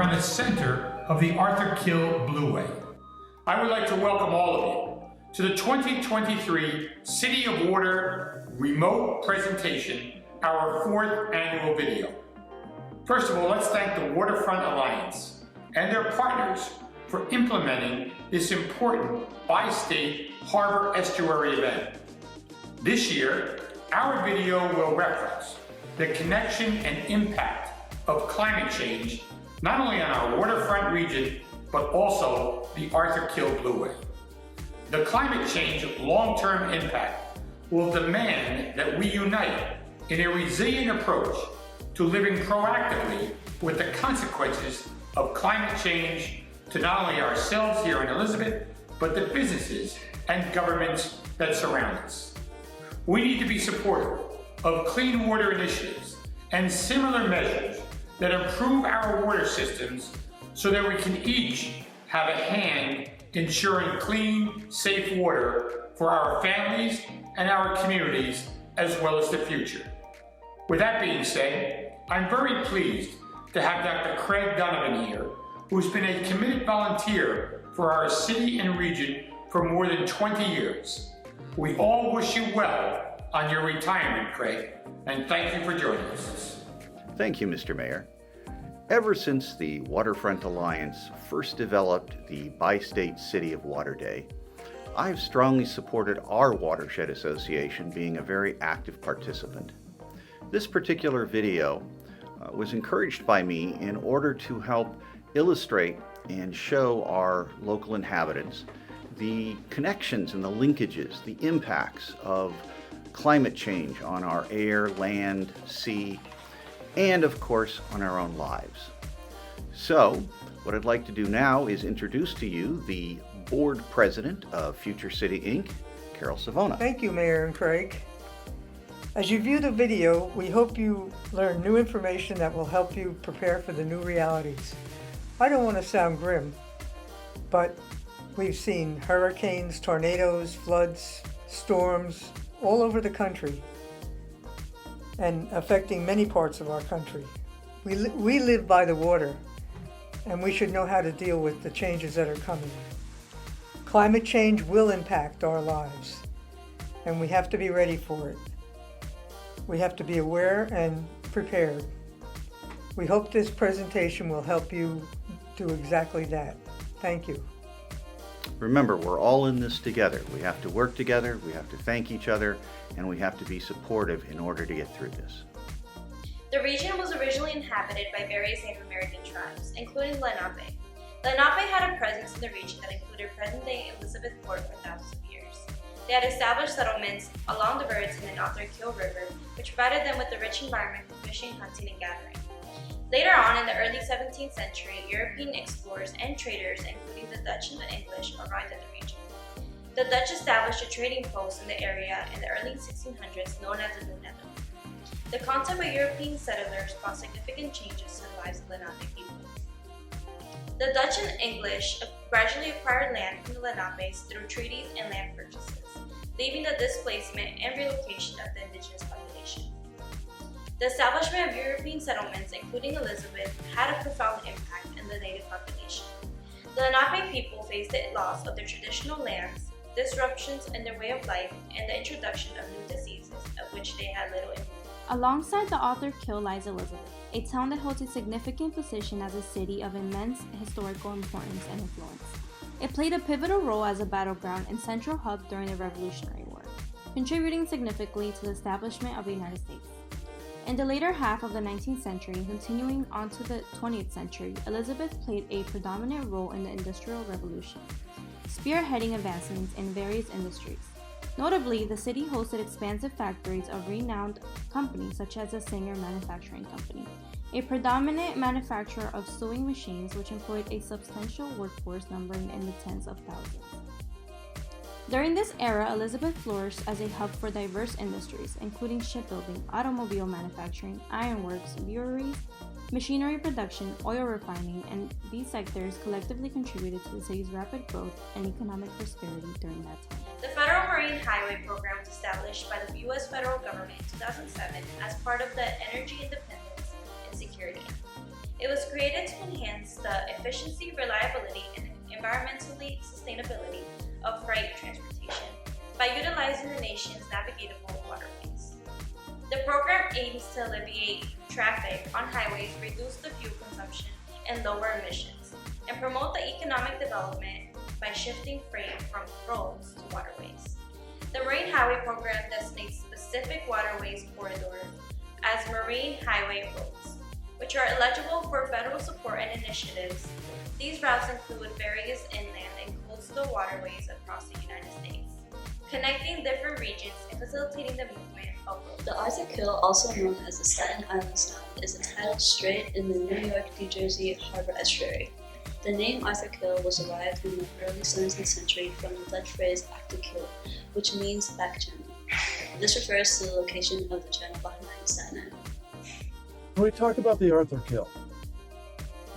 around the center of the Arthur Kill Blueway. I would like to welcome all of you to the 2023 City of Water remote presentation, our 4th annual video. First of all, let's thank the Waterfront Alliance and their partners for implementing this important bi-state Harbor Estuary event. This year, our video will reference the connection and impact of climate change, not only on our waterfront region, but also the Arthur Kill Blueway. The climate change long-term impact will demand that we unite in a resilient approach to living proactively with the consequences of climate change to not only ourselves here in Elizabeth, but the businesses and governments that surround us. We need to be supportive of clean water initiatives and similar measures that improve our water systems so that we can each have a hand in ensuring clean, safe water for our families and our communities as well as the future. With that being said, I'm very pleased to have Dr. Craig Donovan here, who's been a committed volunteer for our city and region for more than 20 years. We all wish you well on your retirement, Craig, and thank you for joining us. Thank you, Mr. Mayor. Ever since the Waterfront Alliance first developed the Bi-State City of Water Day, I've strongly supported our Watershed Association being a very active participant. This particular video was encouraged by me in order to help illustrate and show our local inhabitants the connections and the linkages, the impacts of climate change on our air, land, sea, and of course on our own lives. So what I'd like to do now is introduce to you the board president of Future City Inc., Carol Savona. Thank you, Mayor and Craig. As you view the video, we hope you learn new information that will help you prepare for the new realities. I don't want to sound grim, but we've seen hurricanes, tornadoes, floods, storms all over the country and affecting many parts of our country. We live by the water, and we should know how to deal with the changes that are coming. Climate change will impact our lives, and we have to be ready for it. We have to be aware and prepared. We hope this presentation will help you do exactly that. Thank you. Remember, we're all in this together. We have to work together, we have to thank each other, and we have to be supportive in order to get through this. The region was originally inhabited by various Native American tribes, including Lenape. Lenape had a presence in the region that included present-day Elizabethport for thousands of years. They had established settlements along the Rivers and Arthur Kill River, which provided them with a rich environment for fishing, hunting, and gathering. Later on, in the early 17th century, European explorers and traders, including the Dutch and the English, arrived at the region. The Dutch established a trading post in the area in the early 1600s known as the New Netherlands. The concept of European settlers brought significant changes to the lives of Lenape people. The Dutch and English gradually acquired land from the Lenapes through treaties and land purchases, leaving the displacement and relocation of the indigenous population. The establishment of European settlements, including Elizabeth, had a profound impact on the native population. The Lenape people faced the loss of their traditional lands, disruptions in their way of life, and the introduction of new diseases of which they had little influence. Alongside the Arthur Kill lies Elizabeth, a town that holds a significant position as a city of immense historical importance and influence. It played a pivotal role as a battleground and central hub during the Revolutionary War, contributing significantly to the establishment of the United States. In the later half of the 19th century and continuing on to the 20th century, Elizabeth played a predominant role in the Industrial Revolution, spearheading advancements in various industries. Notably, the city hosted expansive factories of renowned companies such as the Singer Manufacturing Company, a predominant manufacturer of sewing machines which employed a substantial workforce numbering in the tens of thousands. During this era, Elizabeth flourished as a hub for diverse industries, including shipbuilding, automobile manufacturing, ironworks, breweries, machinery production, oil refining, and these sectors collectively contributed to the city's rapid growth and economic prosperity during that time. The Federal Marine Highway Program was established by the U.S. federal government in 2007 as part of the Energy Independence and Security Act. It was created to enhance the efficiency, reliability, and environmentally sustainability of freight transportation by utilizing the nation's navigable waterways. The program aims to alleviate traffic on highways, reduce the fuel consumption, and lower emissions, and promote the economic development by shifting freight from roads to waterways. The Marine Highway Program designates specific waterways corridors as marine highway roads, which are eligible for federal support and initiatives. These routes include various inland and coastal waterways across the United States, connecting different regions and facilitating the movement of roads. The Arthur Kill, also known as the Staten Island Sound, is a tidal strait in the New York-New Jersey Harbor Estuary. The name Arthur Kill was derived in the early 17th century from the Dutch phrase "achter kill," which means back channel. This refers to the location of the channel behind Staten Island. When we talk about the Arthur Kill,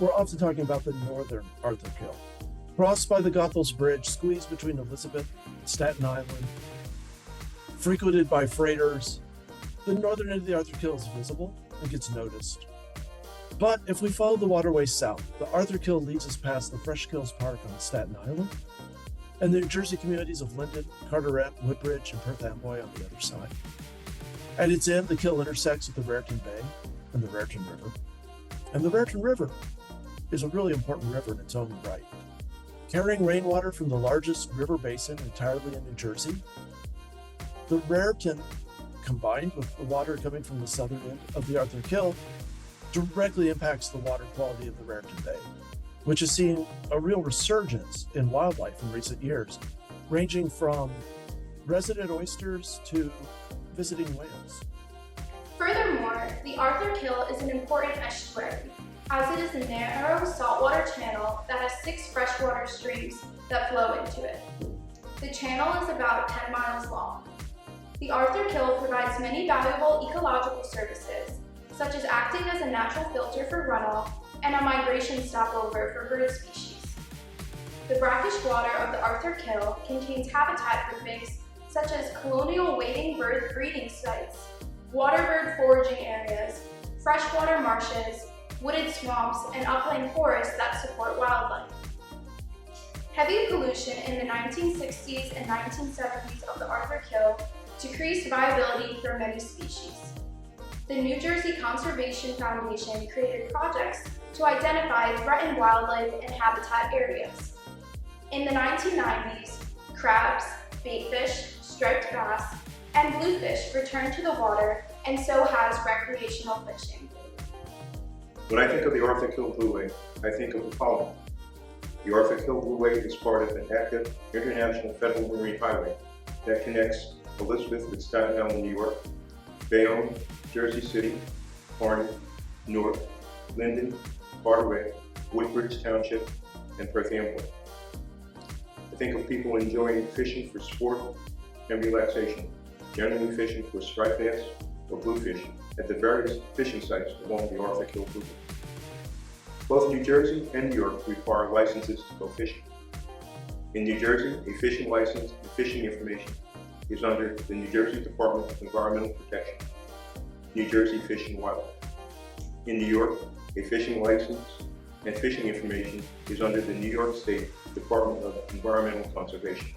we're often talking about the northern Arthur Kill. Crossed by the Goethals Bridge, squeezed between Elizabeth and Staten Island, frequented by freighters, the northern end of the Arthur Kill is visible and gets noticed. But if we follow the waterway south, the Arthur Kill leads us past the Fresh Kills Park on Staten Island, and the New Jersey communities of Linden, Carteret, Woodbridge, and Perth Amboy on the other side. At its end, the Kill intersects with the Raritan Bay and the Raritan River. And the Raritan River is a really important river in its own right. Carrying rainwater from the largest river basin entirely in New Jersey, the Raritan, combined with the water coming from the southern end of the Arthur Kill, directly impacts the water quality of the Raritan Bay, which has seen a real resurgence in wildlife in recent years, ranging from resident oysters to visiting whales. Furthermore, the Arthur Kill is an important estuary, as it is a narrow saltwater channel that has 6 freshwater streams that flow into it. The channel is about 10 miles long. The Arthur Kill provides many valuable ecological services, such as acting as a natural filter for runoff and a migration stopover for bird species. The brackish water of the Arthur Kill contains habitat groupings such as colonial wading bird breeding sites, water bird foraging areas, freshwater marshes, wooded swamps, and upland forests that support wildlife. Heavy pollution in the 1960s and 1970s of the Arthur Kill decreased viability for many species. The New Jersey Conservation Foundation created projects to identify threatened wildlife and habitat areas. In the 1990s, crabs, baitfish, striped bass, and bluefish returned to the water, and so has recreational fishing. When I think of the Arthur Kill Blueway, I think of the following. The Arthur Kill Blueway is part of an active international federal marine highway that connects Elizabeth with Staten Island, New York, Bayonne, Jersey City, Harney, Newark, Linden, Carteret, Woodbridge Township, and Perth Amboy. I think of people enjoying fishing for sport and relaxation, generally fishing for striped bass or bluefish at the various fishing sites along the Arthur Kill Blueway. Both New Jersey and New York require licenses to go fishing. In New Jersey, a fishing license and fishing information is under the New Jersey Department of Environmental Protection, New Jersey Fish and Wildlife. In New York, a fishing license and fishing information is under the New York State Department of Environmental Conservation.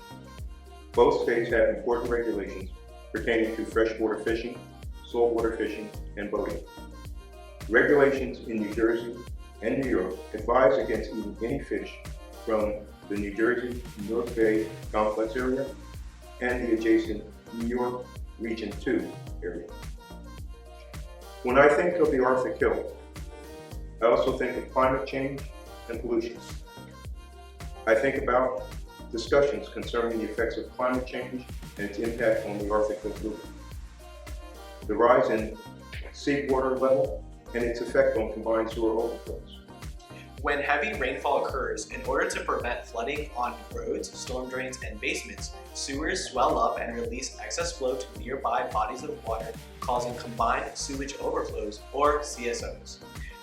Both states have important regulations pertaining to freshwater fishing, saltwater fishing, and boating. Regulations in New Jersey and New York advise against eating any fish from the New Jersey North Bay complex area and the adjacent New York Region 2 area. When I think of the Arthur Kill, I also think of climate change and pollution. I think about discussions concerning the effects of climate change and its impact on the Arthur Kill Blueway, the rise in seawater level and its effect on combined sewer overflows. When heavy rainfall occurs, in order to prevent flooding on roads, storm drains, and basements, sewers swell up and release excess flow to nearby bodies of water, causing combined sewage overflows, or CSOs.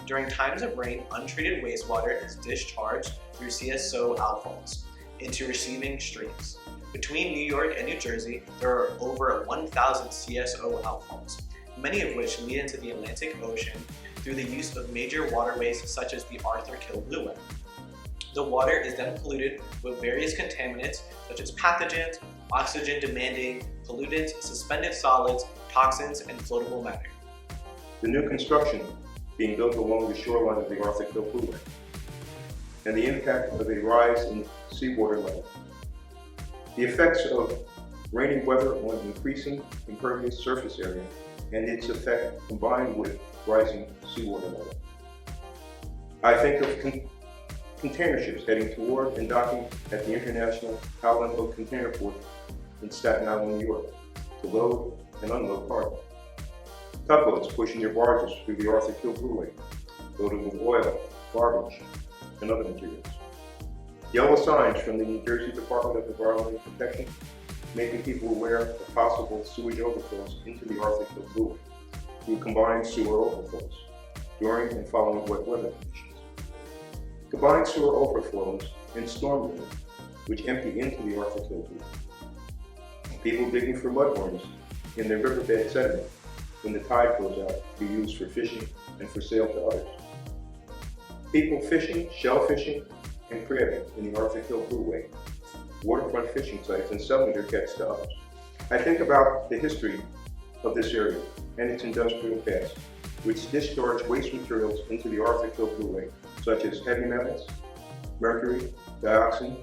During times of rain, untreated wastewater is discharged through CSO outfalls into receiving streams. Between New York and New Jersey, there are over 1,000 CSO outfalls, many of which lead into the Atlantic Ocean through the use of major waterways such as the Arthur Kill Blueway. The water is then polluted with various contaminants such as pathogens, oxygen-demanding pollutants, suspended solids, toxins, and floatable matter. The new construction being built along the shoreline of the Arthur Kill Blueway, and the impact of a rise in seawater level. The effects of rainy weather on increasing impervious surface area and its effect combined with rising seawater level. I think of container ships heading toward and docking at the International Howland Hook Container Port in Staten Island, New York, to load and unload cargo. Tugboats pushing their barges through the Arthur Kill Blueway, loaded with oil, garbage, and other materials. Yellow signs from the New Jersey Department of Environmental Protection making people aware of possible sewage overflows into the Arthur Kill Blueway through combined sewer overflows during and following wet weather conditions. Combined sewer overflows and storm water, which empty into the Arthur Kill Blueway. People digging for mudworms in their riverbed sediment when the tide goes out to be used for fishing and for sale to others. People fishing, shellfishing, and crabbing in the Arthur Kill Blueway, waterfront fishing sites, and selling their catch to others. I think about the history of this area and its industrial past, which discharge waste materials into the Arthur Kill Blueway, such as heavy metals, mercury, dioxin,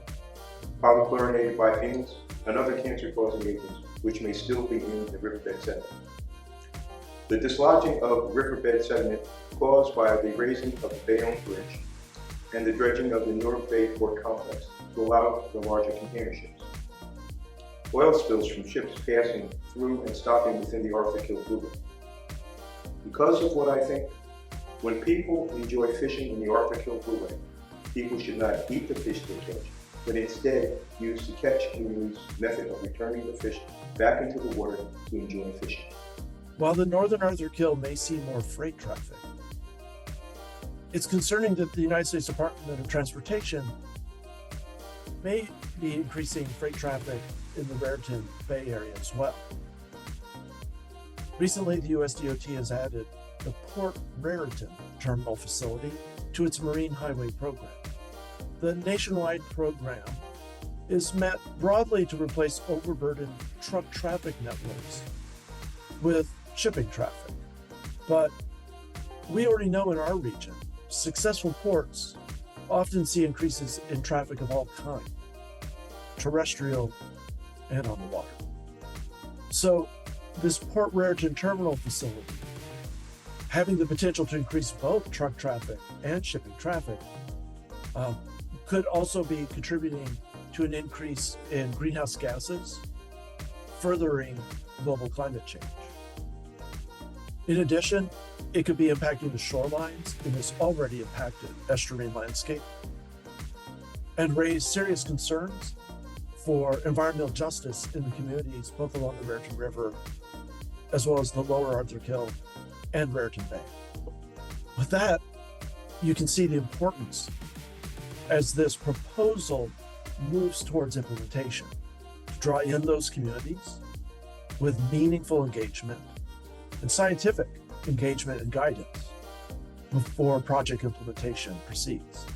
polychlorinated biphenyls, and other cancer-causing agents, which may still be in the riverbed sediment. The dislodging of riverbed sediment caused by the raising of the Bayonne Bridge and the dredging of the Newark Bay Port Complex to allow the larger container ships. Oil spills from ships passing through and stopping within the Arthur Kill Blueway. Because of what I think, when people enjoy fishing in the Arthur Kill Blueway, people should not eat the fish they catch, but instead use the catch and release method of returning the fish back into the water to enjoy fishing. While the northern Arthur Kill may see more freight traffic, it's concerning that the United States Department of Transportation may be increasing freight traffic in the Raritan Bay area as well. Recently, the US DOT has added the Port Raritan terminal facility to its Marine Highway program. The nationwide program is meant broadly to replace overburdened truck traffic networks with shipping traffic. But we already know in our region, successful ports often see increases in traffic of all kinds, terrestrial and on the water. So this Port Raritan terminal facility, having the potential to increase both truck traffic and shipping traffic, could also be contributing to an increase in greenhouse gases, furthering global climate change. In addition, it could be impacting the shorelines in this already impacted estuarine landscape and raise serious concerns for environmental justice in the communities both along the Raritan River as well as the lower Arthur Kill and Raritan Bay. With that, you can see the importance as this proposal moves towards implementation to draw in those communities with meaningful engagement and scientific engagement and guidance before project implementation proceeds.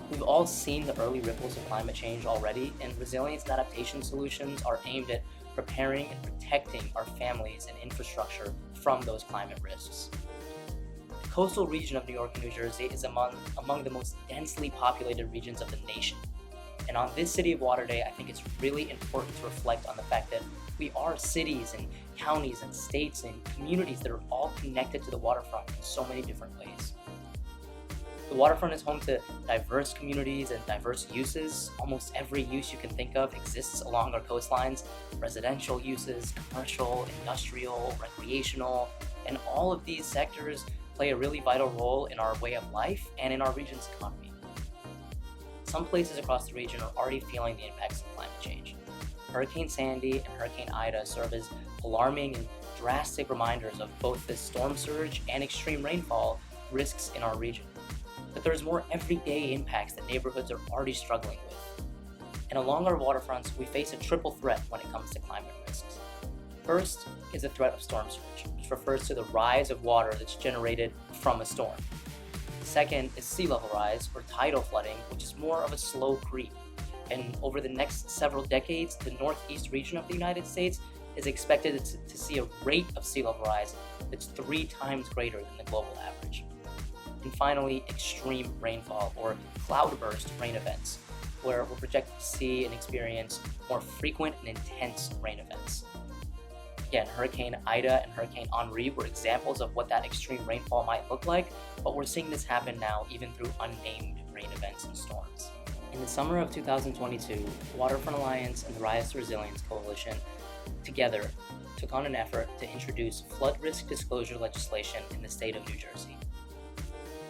We've all seen the early ripples of climate change already, and resilience and adaptation solutions are aimed at preparing and protecting our families and infrastructure from those climate risks. The coastal region of New York and New Jersey is among the most densely populated regions of the nation. And on this City of Water Day, I think it's really important to reflect on the fact that we are cities and counties and states and communities that are all connected to the waterfront in so many different ways. The waterfront is home to diverse communities and diverse uses. Almost every use you can think of exists along our coastlines. Residential uses, commercial, industrial, recreational, and all of these sectors play a really vital role in our way of life and in our region's economy. Some places across the region are already feeling the impacts of climate change. Hurricane Sandy and Hurricane Ida serve as alarming and drastic reminders of both the storm surge and extreme rainfall risks in our region. But there's more everyday impacts that neighborhoods are already struggling with. And along our waterfronts, we face a triple threat when it comes to climate risks. First is the threat of storm surge, which refers to the rise of water that's generated from a storm. Second is sea level rise, or tidal flooding, which is more of a slow creep. And over the next several decades, the northeast region of the United States is expected to see a rate of sea level rise that's 3 times greater than the global average. And finally, extreme rainfall, or cloudburst rain events, where we're projected to see and experience more frequent and intense rain events. Again, Hurricane Ida and Hurricane Henri were examples of what that extreme rainfall might look like, but we're seeing this happen now even through unnamed rain events and storms. In the summer of 2022, Waterfront Alliance and the Rise to Resilience Coalition together took on an effort to introduce flood risk disclosure legislation in the state of New Jersey.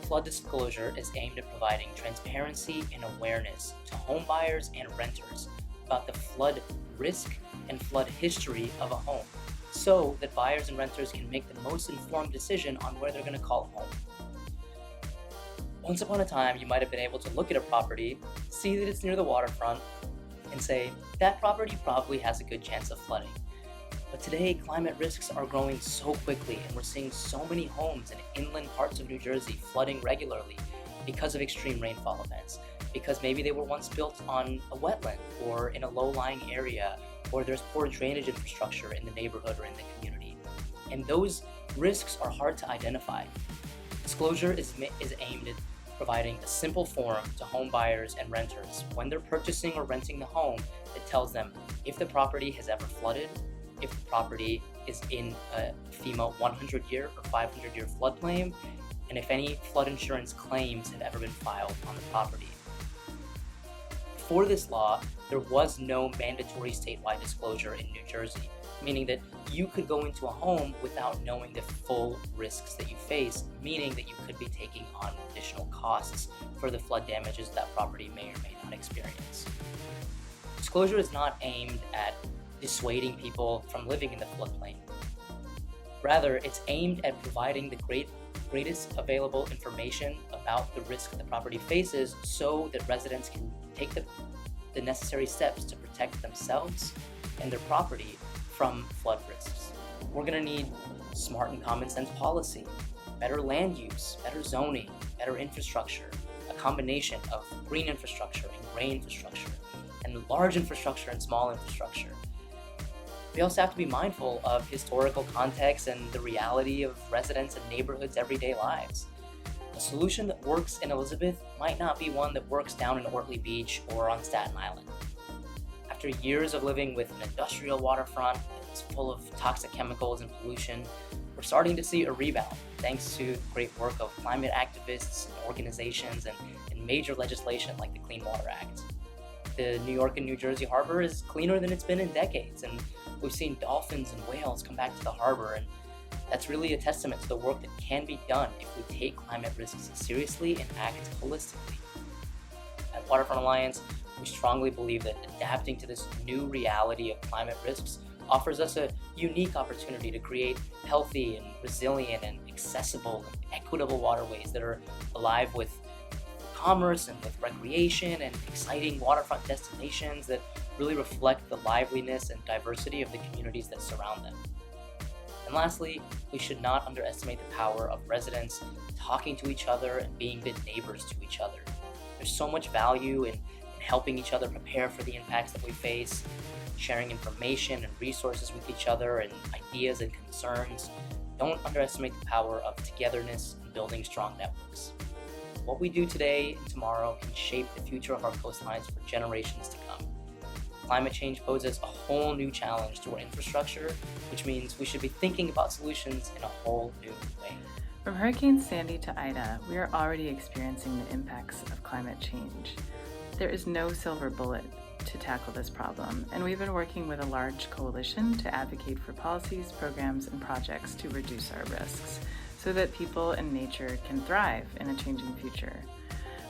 Flood disclosure is aimed at providing transparency and awareness to home buyers and renters about the flood risk and flood history of a home, so that buyers and renters can make the most informed decision on where they're going to call home. Once upon a time, you might have been able to look at a property, see that it's near the waterfront, and say, that property probably has a good chance of flooding. But today, climate risks are growing so quickly, and we're seeing so many homes in inland parts of New Jersey flooding regularly because of extreme rainfall events, because maybe they were once built on a wetland or in a low-lying area, or there's poor drainage infrastructure in the neighborhood or in the community. And those risks are hard to identify. Disclosure is aimed at providing a simple form to home buyers and renters when they're purchasing or renting the home that tells them if the property has ever flooded, if the property is in a FEMA 100-year or 500-year floodplain, and if any flood insurance claims have ever been filed on the property. Before this law, there was no mandatory statewide disclosure in New Jersey, meaning that you could go into a home without knowing the full risks that you face, meaning that you could be taking on additional costs for the flood damages that property may or may not experience. Disclosure is not aimed at dissuading people from living in the floodplain. Rather, it's aimed at providing the greatest available information about the risk the property faces so that residents can take the necessary steps to protect themselves and their property from flood risks. We're going to need smart and common sense policy, better land use, better zoning, better infrastructure, a combination of green infrastructure and gray infrastructure, and large infrastructure and small infrastructure. We also have to be mindful of historical context and the reality of residents and neighborhoods' everyday lives. A solution that works in Elizabeth might not be one that works down in Ortley Beach or on Staten Island. After years of living with an industrial waterfront that's full of toxic chemicals and pollution, we're starting to see a rebound thanks to the great work of climate activists and organizations and major legislation like the Clean Water Act. The New York and New Jersey harbor is cleaner than it's been in decades, and we've seen dolphins and whales come back to the harbor, and that's really a testament to the work that can be done if we take climate risks seriously and act holistically. At Waterfront Alliance, we strongly believe that adapting to this new reality of climate risks offers us a unique opportunity to create healthy and resilient and accessible and equitable waterways that are alive with commerce and with recreation and exciting waterfront destinations that really reflect the liveliness and diversity of the communities that surround them. And lastly, we should not underestimate the power of residents talking to each other and being good neighbors to each other. There's so much value in helping each other prepare for the impacts that we face, sharing information and resources with each other and ideas and concerns. Don't underestimate the power of togetherness and building strong networks. What we do today and tomorrow can shape the future of our coastlines for generations to come. Climate change poses a whole new challenge to our infrastructure, which means we should be thinking about solutions in a whole new way. From Hurricane Sandy to Ida, we are already experiencing the impacts of climate change. There is no silver bullet to tackle this problem, and we've been working with a large coalition to advocate for policies, programs, and projects to reduce our risks so that people and nature can thrive in a changing future.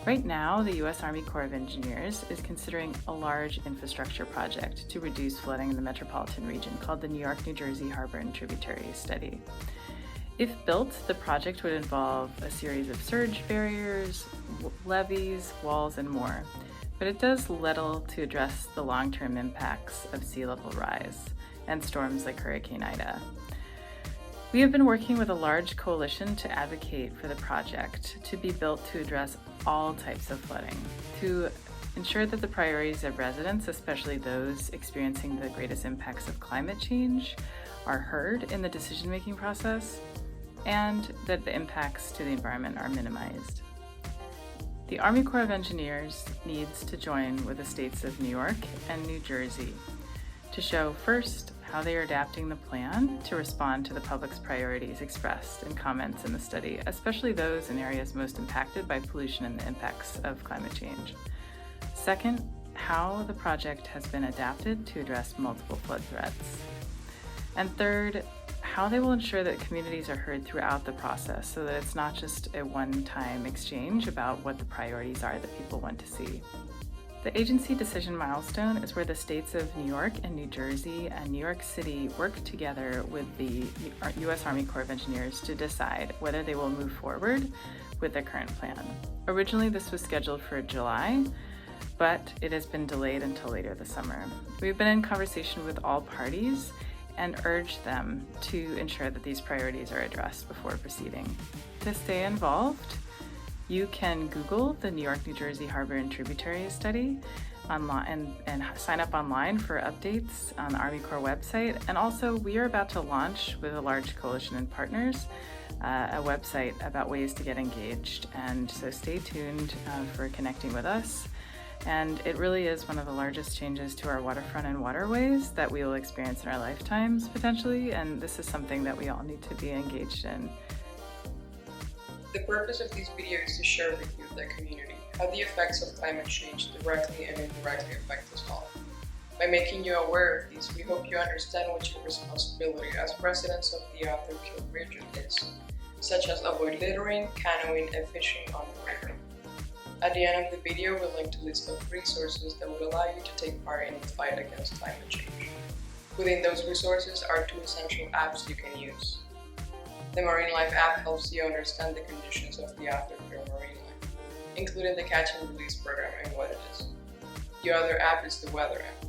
Right now, the U.S. Army Corps of Engineers is considering a large infrastructure project to reduce flooding in the metropolitan region called the New York-New Jersey Harbor and Tributaries Study. If built, the project would involve a series of surge barriers, levees, walls, and more. But it does little to address the long-term impacts of sea level rise. and storms like Hurricane Ida. We have been working with a large coalition to advocate for the project to be built to address all types of flooding, to ensure that the priorities of residents, especially those experiencing the greatest impacts of climate change, are heard in the decision-making process, and that the impacts to the environment are minimized. The Army Corps of Engineers needs to join with the states of New York and New Jersey to show first how they are adapting the plan to respond to the public's priorities expressed in comments in the study, especially those in areas most impacted by pollution and the impacts of climate change. Second, how the project has been adapted to address multiple flood threats. And third, how they will ensure that communities are heard throughout the process so that it's not just a one-time exchange about what the priorities are that people want to see. The agency decision milestone is where the states of New York and New Jersey and New York City work together with the U.S. Army Corps of Engineers to decide whether they will move forward with their current plan. Originally, this was scheduled for July, but it has been delayed until later this summer. We've been in conversation with all parties and urge them to ensure that these priorities are addressed before proceeding. To stay involved, you can Google the New York, New Jersey Harbor and Tributary Study online and sign up online for updates on the Army Corps website. And also, we are about to launch with a large coalition and partners a website about ways to get engaged. And so stay tuned for connecting with us. And it really is one of the largest changes to our waterfront and waterways that we will experience in our lifetimes, potentially, and this is something that we all need to be engaged in. The purpose of this video is to share with you, the community, how the effects of climate change directly and indirectly affect us all. By making you aware of these, we hope you understand what your responsibility as residents of the Arthur Kill region is, such as avoid littering, canoeing, and fishing on the river. At the end of the video, we'll link to a list of resources that would allow you to take part in the fight against climate change. Within those resources are 2 essential apps you can use. The Marine Life app helps you understand the conditions of the after-care marine life, including the catch and release program and what it is. The other app is the weather app.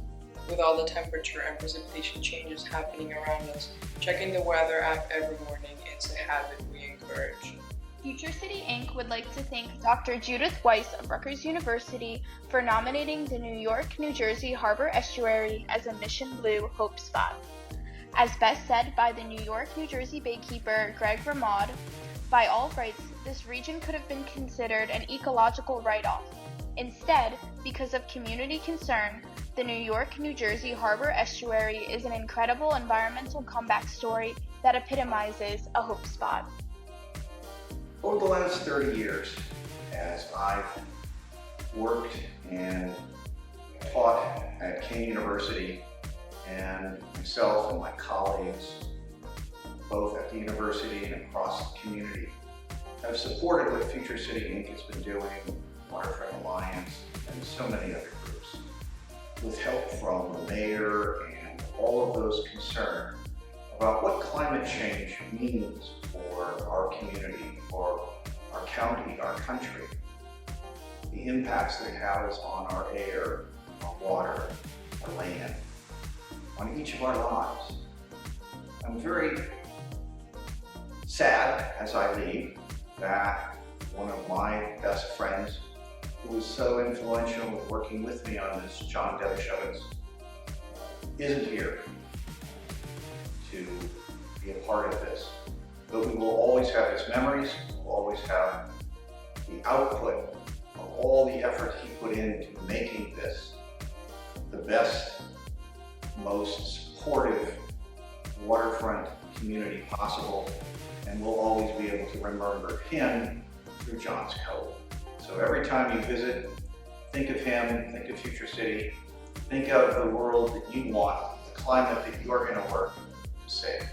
With all the temperature and precipitation changes happening around us, checking the weather app every morning is a habit we encourage. Future City Inc. would like to thank Dr. Judith Weis of Rutgers University for nominating the New York, New Jersey Harbor Estuary as a Mission Blue Hope Spot. As best said by the New York, New Jersey Baykeeper Greg Ramad, by all rights, this region could have been considered an ecological write-off. Instead, because of community concern, the New York, New Jersey Harbor Estuary is an incredible environmental comeback story that epitomizes a hope spot. Over the last 30 years, as I've worked and taught at Kean University, and myself and my colleagues, both at the university and across the community, have supported what Future City Inc. has been doing, Waterfront Alliance, and so many other groups, with help from the mayor and all of those concerned about what climate change means for our community, for our county, our country, the impacts that it has on our air, our water, our land, on each of our lives. I'm very sad as I leave that one of my best friends, who was so influential with working with me on this, John Dobosiewicz, isn't here to be a part of this. But we will always have his memories, we'll always have the output of all the effort he put into making this the best, most supportive waterfront community possible, and we'll always be able to remember him through John's code. So every time you visit, think of him, think of Future City, think of the world that you want, the climate that you're going to work to save.